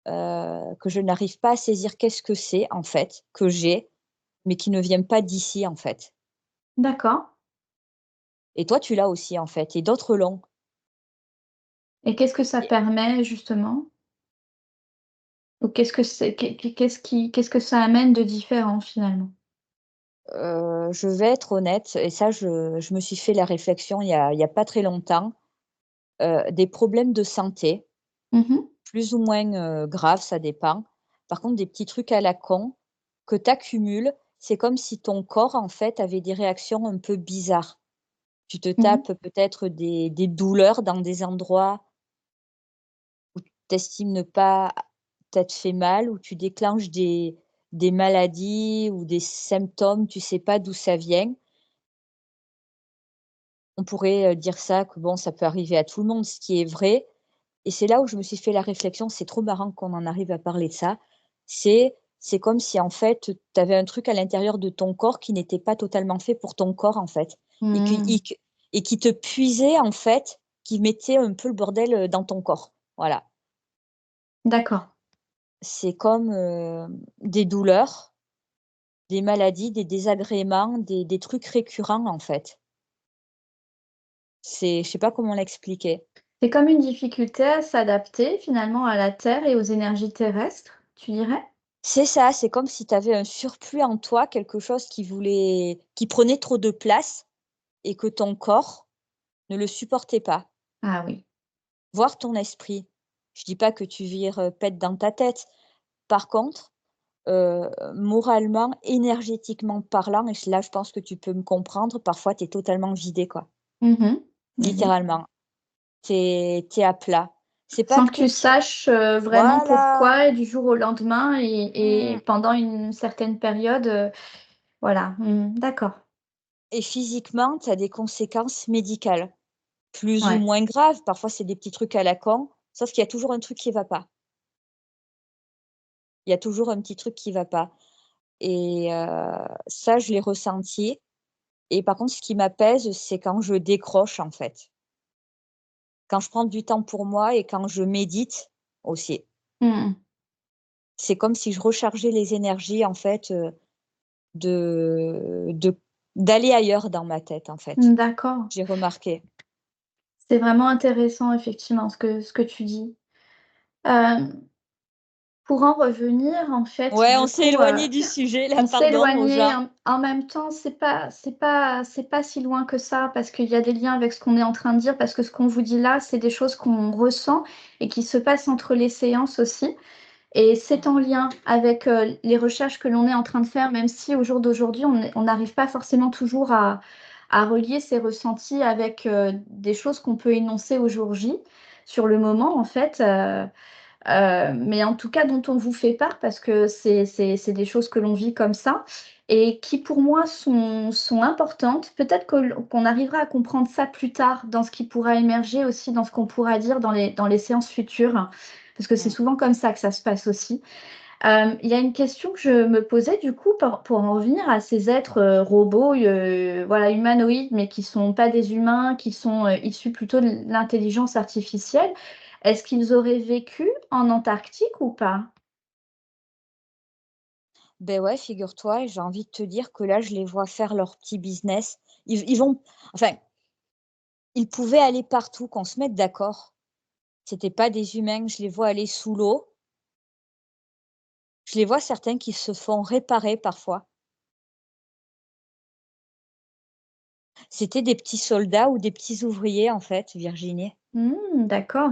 que je n'arrive pas à saisir qu'est-ce que c'est, en fait, que j'ai, mais qui ne vient pas d'ici, en fait. D'accord, Et toi, tu l'as aussi, en fait, et d'autres l'ont. et qu'est-ce que ça Et permet justement? Ou qu'est-ce que c'est qu'est-ce que ça amène de différent finalement? je vais être honnête, et ça, je me suis fait la réflexion il y a pas très longtemps, des problèmes de santé, Mmh. plus ou moins, graves, ça dépend. Par contre, des petits trucs à la con que tu accumules, c'est comme si ton corps, en fait, avait des réactions un peu bizarres. Tu te Mmh. tapes peut-être des douleurs dans des endroits où tu estimes ne pas t'être fait mal, où tu déclenches des maladies ou des symptômes, tu sais pas d'où ça vient. On pourrait, dire ça, que bon, ça peut arriver à tout le monde, ce qui est vrai, et c'est là où je me suis fait la réflexion, c'est trop marrant qu'on en arrive à parler de ça. C'est comme si, en fait, tu avais un truc à l'intérieur de ton corps qui n'était pas totalement fait pour ton corps, en fait, et Mmh. qui te puisait, en fait, qui mettait un peu le bordel, dans ton corps. Voilà. D'accord. C'est comme, des douleurs, des maladies, des désagréments, des trucs récurrents, en fait. Je sais pas comment l'expliquer. C'est comme une difficulté à s'adapter finalement à la Terre et aux énergies terrestres, tu dirais? C'est ça, c'est comme si tu avais un surplus en toi, quelque chose qui prenait trop de place et que ton corps ne le supportait pas, Ah oui. voire ton esprit. Je dis pas que tu vires, pète dans ta tête. Par contre, moralement, énergétiquement parlant, et là, je pense que tu peux me comprendre, parfois tu es totalement vidé, quoi. Mmh mh. Mmh. Littéralement. Tu es à plat. C'est pas Sans que que tu tu saches, vraiment voilà! pourquoi et du jour au lendemain et Mmh. pendant une certaine période, voilà. Mmh, d'accord. Et physiquement, tu as des conséquences médicales, plus ou Ouais. moins graves. Parfois, c'est des petits trucs à la con, sauf qu'il y a toujours un truc qui va pas. Il y a toujours un petit truc qui va pas et ça, je l'ai ressenti et par contre, ce qui m'apaise, c'est quand je décroche, en fait. Quand je prends du temps pour moi et quand je médite aussi. Mmh mh. C'est comme si je rechargeais les énergies, en fait, de d'aller ailleurs dans ma tête, en fait. D'accord. J'ai remarqué. C'est vraiment intéressant effectivement ce que tu dis. Hem, pour en revenir en fait, Ouais, on du s'est coup, éloigné du sujet là, on s'est pardon aux éloigné. gens. En même temps, c'est pas si loin que ça parce qu'il y a des liens avec ce qu'on est en train de dire, parce que ce qu'on vous dit là, c'est des choses qu'on ressent et qui se passent entre les séances aussi. Et c'est Mmh. en lien avec, les recherches que l'on est en train de faire, même si au jour d'aujourd'hui, on n'arrive pas forcément toujours à relier ces ressentis avec, des choses qu'on peut énoncer au jour J, sur le moment en fait, mais en tout cas dont on vous fait part parce que c'est des choses que l'on vit comme ça et qui pour moi sont importantes. Peut-être qu'on arrivera à comprendre ça plus tard dans ce qui pourra émerger aussi, dans ce qu'on pourra dire dans les séances futures, parce que c'est Mmh. souvent comme ça que ça se passe aussi. Il y a une question que je me posais du coup pour en revenir à ces êtres, robots, voilà humanoïdes, mais qui sont pas des humains, qui sont, issus plutôt de l'intelligence artificielle. Est-ce qu'ils auraient vécu en Antarctique ou pas? Beh, ouais, figure-toi et j'ai envie de te dire que là, je les vois faire leur petit business. Ils vont enfin, ils pouvaient aller partout, qu'on se mette d'accord. C'était pas des humains, je les vois aller sous l'eau. Je les vois certains qui se font réparer parfois. C'était des petits soldats ou des petits ouvriers, en fait, Virginie. Mmh, d'accord.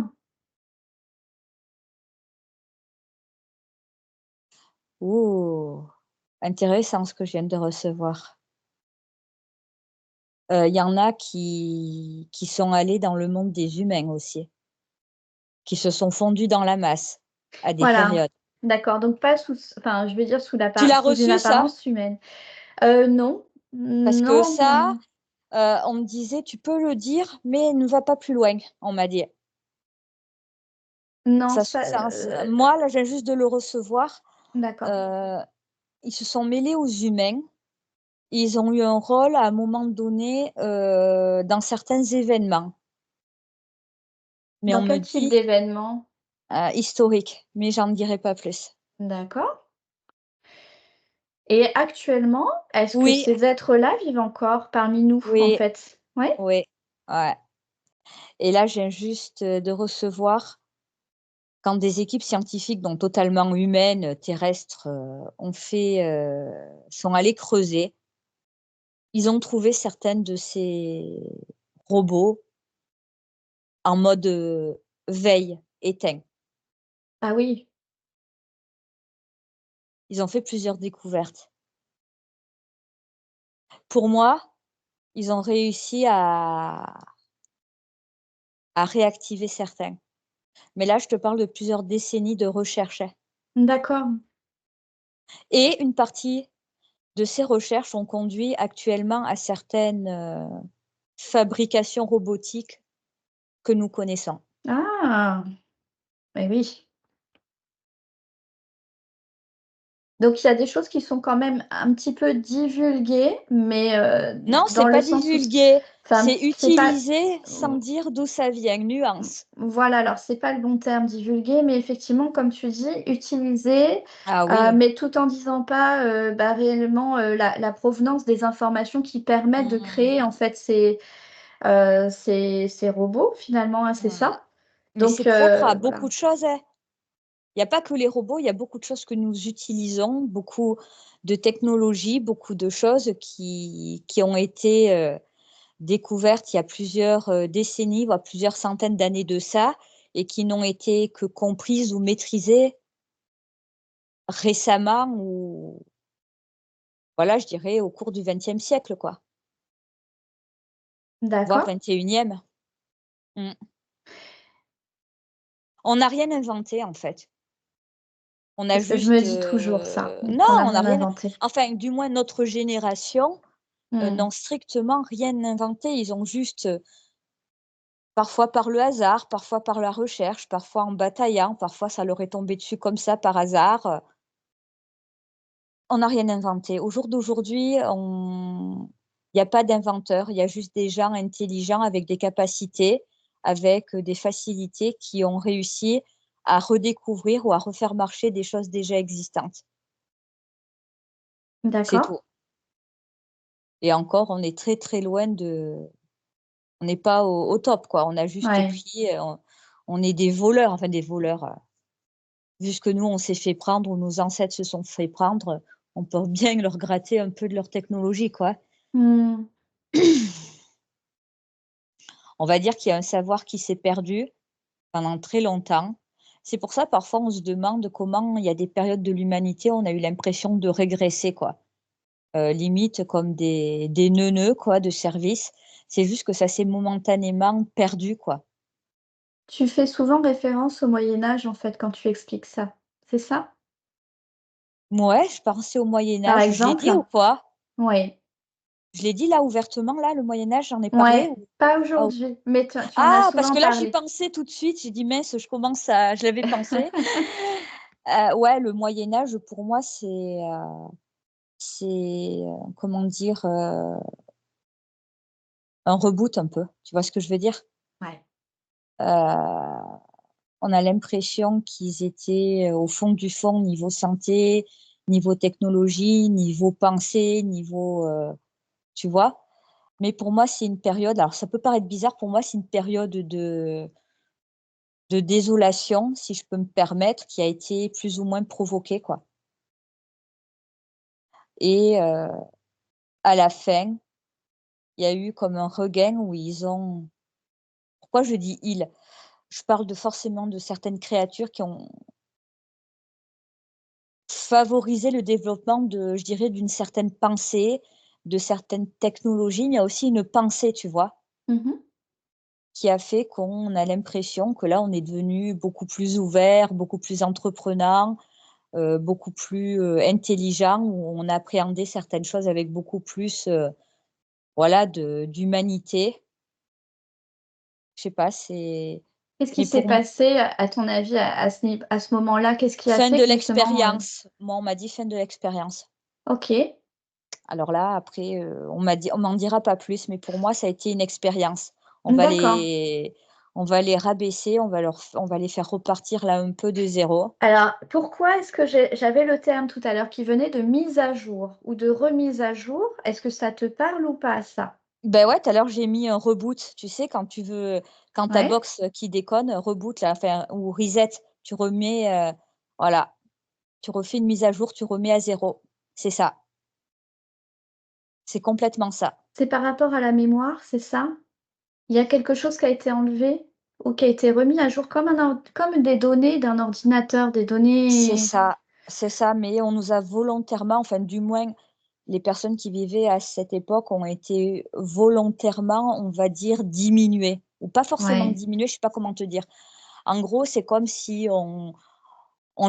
Ouh! Intéressant ce que je viens de recevoir. Il y en a qui sont allés dans le monde des humains aussi, qui se sont fondus dans la masse, à des Voilà, périodes. d'accord, donc pas enfin, je veux dire Tu l'as sous une reçu ça? apparence humaine. Non, Parce que non, ça, on me disait: «Tu peux le dire, mais ne va pas plus loin», on m'a dit. non, Moi, là, je viens juste de le recevoir, d'accord. heu, ils se sont mêlés aux humains. Ils ont eu un rôle à un moment donné, dans certains événements. Mais on Dans me quel type dit, d'événement? historiques, mais j'en dirai pas plus. D'accord. Et actuellement, est-ce que Oui, ces êtres-là vivent encore parmi nous, en oui, fait? Ouais? oui, ouais et là, je viens juste, de recevoir quand des équipes scientifiques, donc totalement humaines, terrestres, sont allées creuser. Ils ont trouvé certaines de ces robots en mode, veille, éteint. Ah oui, Ils ont fait plusieurs découvertes. Pour moi, ils ont réussi à réactiver certains. Mais là, je te parle de plusieurs décennies de recherche, hein, d'accord. et une partie de ces recherches ont conduit actuellement à certaines, fabrications robotiques que nous connaissons. Ah! Eh oui. Donc il y a des choses qui sont quand même un petit peu divulguées, mais Non, dans c'est le pas sens où divulgué, enfin, c'est c'est pas utilisé sans dire d'où ça vient, nuance. voilà, alors c'est pas le bon terme divulguer, mais effectivement, comme tu dis, utiliser, Ah oui. mais tout en disant pas, bah, réellement, la provenance des informations qui permettent de créer, Mmh, en fait, ces robots, finalement, hein, c'est mmh. ça? Mais c'est Donc propre à voilà. beaucoup de choses, hein. Il y a pas que les robots, il y a beaucoup de choses que nous utilisons, beaucoup de technologies, beaucoup de choses qui ont été, découvertes il y a plusieurs, décennies, voire plusieurs centaines d'années de ça et qui n'ont été que comprises ou maîtrisées récemment ou voilà, je dirais au cours du XXe siècle, quoi, voire D'accord. 21e. Mmh. On n'a rien inventé, en fait. On a C'est ce que je me juste, dis toujours ça, non, qu'on n'a on n'a rien rien inventé. enfin, du moins notre génération, Mmh. n'ont strictement rien inventé. Ils ont juste, parfois par le hasard, parfois par la recherche, parfois en bataillant, parfois ça leur est tombé dessus comme ça par hasard, on n'a rien inventé. Au jour d'aujourd'hui, on il y a pas d'inventeur, il y a juste des gens intelligents avec des capacités, avec, des facilités qui ont réussi à redécouvrir ou à refaire marcher des choses déjà existantes. C'est D'accord. tout et encore, on est très, très loin de on n'est pas au top, quoi. On a juste Ouais. pris, on est des voleurs, enfin des voleurs, vu ce que nous on s'est fait prendre ou nos ancêtres se sont fait prendre, on peut bien leur gratter un peu de leur technologie, quoi. Mmh. On va dire qu'il y a un savoir qui s'est perdu pendant très longtemps. C'est pour ça, parfois, on se demande comment il y a des périodes de l'humanité, on a eu l'impression de régresser, quoi. Limite comme des neuneux, quoi, de service. C'est juste que ça s'est momentanément perdu, quoi. Tu fais souvent référence au Moyen Âge, en fait, quand tu expliques ça, c'est ça? Mouais, je pensais au Moyen Par Âge. Je l'ai exemple? dit ou pas? Oui. Je l'ai dit là ouvertement là, le Moyen Âge, j'en ai parlé Ouais, ou pas ah aujourd'hui, mais tu en as ah parce souvent que là j'y parlé. pensais tout de suite, j'ai dit: «Mince, je l'avais pensé». Ouais, le Moyen Âge pour moi comment dire? Un reboot un peu, tu vois ce que je veux dire? Ouais. Heu, on a l'impression qu'ils étaient, au fond du fond niveau santé, niveau technologie, niveau pensée, niveau, tu vois? Mais pour moi, c'est une période alors ça peut paraître bizarre, pour moi, c'est une période de désolation, si je peux me permettre, qui a été plus ou moins provoquée, quoi et à la fin, il y a eu comme un regain où ils ont pourquoi je dis «ils»? Je parle de forcément de certaines créatures qui ont favorisé le développement de je dirais d'une certaine pensée, de certaines technologies, mais il y a aussi une pensée, tu vois? Mmh. Qui a fait qu'on a l'impression que là, on est devenu beaucoup plus ouvert, beaucoup plus entreprenant, beaucoup plus, intelligent, où on appréhendait certaines choses avec beaucoup plus, voilà, de d'humanité. Je sais pas, c'est Qu'est-ce qui mais s'est pour m passé à ton avis à ce moment-là? Qu'est-ce qui a fin fait de que justement, l'expérience. Moi, on m'a dit: «Fin de l'expérience». OK, Alors là, après, on m'en dira pas plus, mais pour moi, ça a été une expérience. On va d'accord. les on va les rabaisser, on va les faire repartir là un peu de zéro. Alors, pourquoi est-ce que j'avais le terme tout à l'heure qui venait de mise à jour ou de remise à jour. Est-ce que ça te parle ou pas ça? Ben ouais, tout à l'heure, j'ai mis un reboot. Tu sais, quand tu veux quand ta Ouais? box, qui déconne, reboot là, enfin ou reset, tu remets, voilà, tu refais une mise à jour, tu remets à zéro. C'est ça, c'est complètement ça. C'est par rapport à la mémoire, c'est ça? Il y a quelque chose qui a été enlevé ou qui a été remis à jour comme des données d'un ordinateur, des données C'est ça, mais on nous a volontairement, enfin du moins les personnes qui vivaient à cette époque ont été volontairement, on va dire, diminuées ou pas forcément ouais. diminuées, je sais pas comment te dire. En gros, c'est comme si on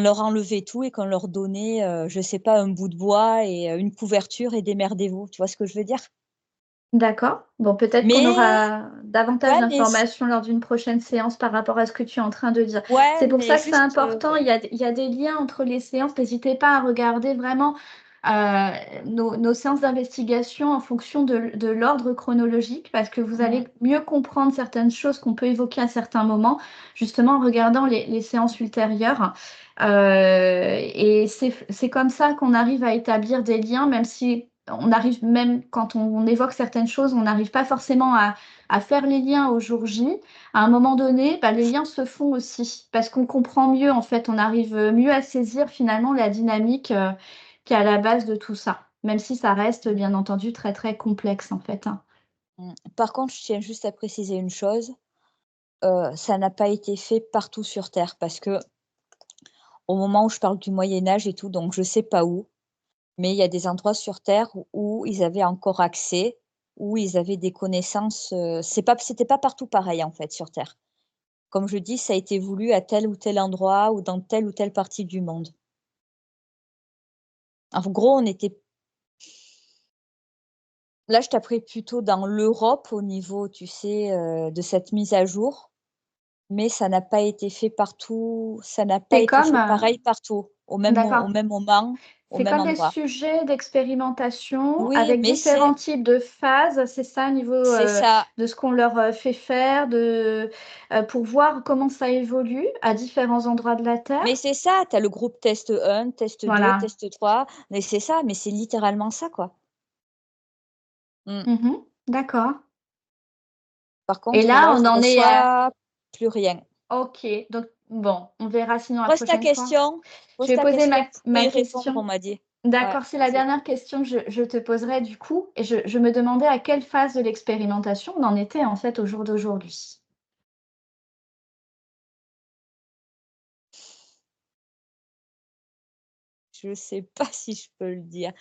leur enlevait tout et qu'on leur donnait, je sais pas, un bout de bois et une couverture et démerdez-vous, tu vois ce que je veux dire? D'accord. Bon, peut-être qu'on Mais aura davantage ouais, mais c d'informations lors d'une prochaine séance par rapport à ce que tu es en train de dire. ouais, C'est pour mais ça que c'est juste, important. Il y a des liens entre les séances. N'hésitez pas à regarder vraiment euh, nos séances d'investigation en fonction de l'ordre chronologique parce que vous mmh, allez mieux comprendre certaines choses qu'on peut évoquer à certains moments, justement en regardant les séances ultérieures. Et c'est comme ça qu'on arrive à établir des liens, même si on arrive, même quand on évoque certaines choses, on n'arrive pas forcément à faire les liens au jour J. À un moment donné, bah, les liens se font aussi parce qu'on comprend mieux, en fait, on arrive mieux à saisir finalement la dynamique qui est à la base de tout ça, même si ça reste mmh, bien entendu très très complexe en fait, hein. mmh. Par contre, je tiens juste à préciser une chose, ça n'a pas été fait partout sur terre parce que au moment où je parle du Moyen Âge et tout, donc je sais pas où, mais il y a des endroits sur terre où ils avaient encore accès, où ils avaient des connaissances, c'était pas partout pareil, en fait, sur terre. Comme je dis, ça a été voulu à tel ou tel endroit ou dans telle ou telle partie du monde. En gros, on était là, je taperais plutôt dans l'Europe au niveau, tu sais, de cette mise à jour, mais ça n'a pas été fait partout, ça n'a pas C'est été comme, fait pareil partout, d'accord, au même moment, au c'est même comme des endroit. sujets d'expérimentation Oui, avec mais différents types de phases, c'est ça, au niveau c'est ça. de ce qu'on leur fait faire, pour voir comment ça évolue à différents endroits de la Mais Terre. c'est ça, tu as le groupe test 1, test 2, Voilà. test 3, mais c'est ça, mais c'est littéralement ça, quoi. Mmh. Mhm. D'accord. Par Et contre, là, là, on je en est à... reçois plus rien. Ok, donc bon, on verra sinon la Pose ta prochaine fois. question, Je pose vais ta poser question, je peux ma y répondre, on question. m'a dit. Ouais, D'accord, c'est la c'est dernière question que je te poserai du coup. Et je me demandais à quelle phase de l'expérimentation on en était en fait au jour d'aujourd'hui. je sais pas si je peux le dire.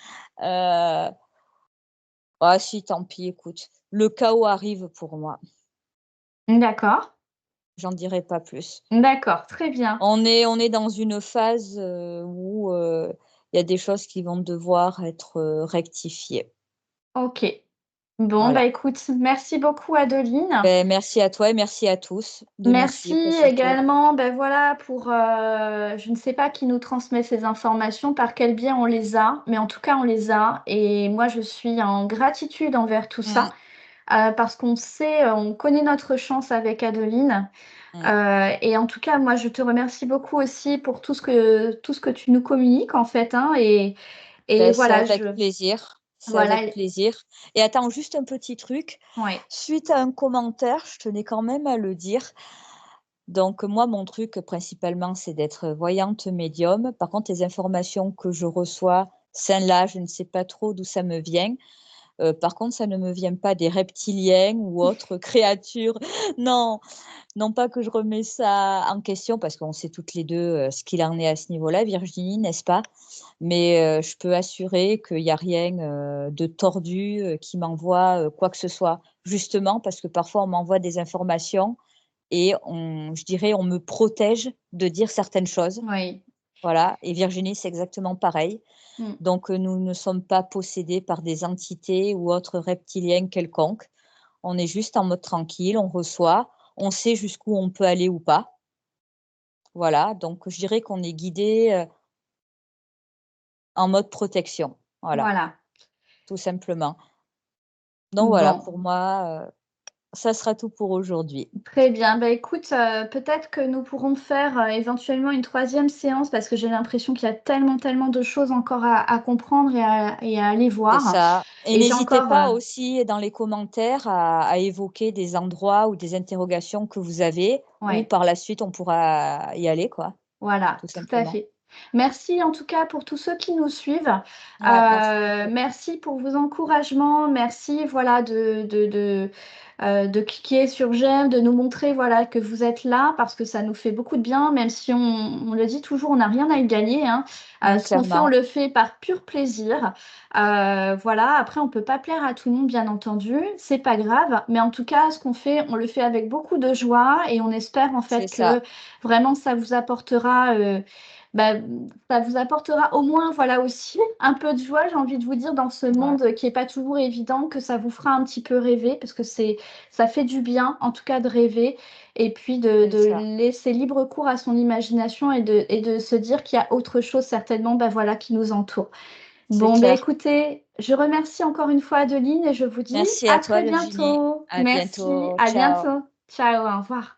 Heu, ah si, tant pis, écoute. Le chaos arrive pour moi, D'accord, j'en dirai pas plus. d'accord, très bien. On est dans une phase, où, il y a des choses qui vont devoir être, rectifiées. Ok. Bon, bah Voilà. écoute, merci beaucoup Adeline. Beh, merci à toi et merci à tous de nous Merci suivre surtout. également, ben voilà, pour, je ne sais pas qui nous transmet ces informations, par quel biais on les a, mais en tout cas on les a. Et moi je suis en gratitude envers tout ça, Mmh, parce qu'on sait, on connaît notre chance avec Adeline. mmh. Et en tout cas, moi je te remercie beaucoup aussi pour tout ce que tu nous communiques en fait, hein, et Beh, c'est voilà, avec plaisir, c'est voilà, avec plaisir et attends, juste un petit truc, ouais, suite à un commentaire, je tenais quand même à le dire. Donc moi, mon truc principalement, c'est d'être voyante médium. Par contre, les informations que je reçois, celles-là, je ne sais pas trop d'où ça me vient. Par contre, ça ne me vient pas des reptiliens ou autres créatures. Non, non pas que je remets ça en question parce qu'on sait toutes les 2 ce qu'il en est à ce niveau-là, Virginie, n'est-ce pas? Mais, je peux assurer qu'il y a rien, de tordu, qui m'envoie, quoi que ce soit. Justement parce que parfois on m'envoie des informations et je dirais, on me protège de dire certaines choses. oui. Voilà et Virginie, c'est exactement pareil. Mm. Donc, nous ne sommes pas possédés par des entités ou autres reptiliens quelconques. On est juste en mode tranquille, on reçoit, on sait jusqu'où on peut aller ou pas. Voilà, donc je dirais qu'on est guidé, en mode protection. Voilà, Voilà. tout simplement. Donc voilà, Bon. pour moi, ça sera tout pour aujourd'hui. Très bien. Bah, écoute, peut-être que nous pourrons faire éventuellement une troisième séance parce que j'ai l'impression qu'il y a tellement, tellement de choses encore à comprendre et à aller C'est voir. ça et Et j'ai n'hésitez encore, pas aussi dans les commentaires à évoquer des endroits ou des interrogations que vous avez ou ouais, par la suite on pourra y aller quoi, voilà, tout tout à simplement. fait. Merci en tout cas pour tous ceux qui nous suivent. Ouais, merci beaucoup. Merci pour vos encouragements. Merci, voilà, de cliquer sur j'aime, de nous montrer, voilà, que vous êtes là parce que ça nous fait beaucoup de bien, même si on le dit toujours, on n'a rien à y gagner, hein. Ce qu'on fait, on Clairement, le fait par pur plaisir. Voilà, après, on peut pas plaire à tout le monde, bien entendu. C'est pas grave, mais en tout cas, ce qu'on fait, on le fait avec beaucoup de joie et on espère en c'est fait ça. que vraiment ça vous apportera bah, ça vous apportera au moins, voilà, aussi un peu de joie, j'ai envie de vous dire, dans ce Ouais, monde qui est pas toujours évident, que ça vous fera un petit peu rêver parce que ça fait du bien, en tout cas, de rêver et puis c'est de ça, laisser libre cours à son imagination et de se dire qu'il y a autre chose certainement, bah, voilà, qui nous entoure. c'est Bon, beh, clair. écoutez, je remercie encore une fois Adeline et je vous dis Merci à à toi très Virginie. bientôt. À Merci, bientôt. à Ciao. bientôt. Ciao, au revoir.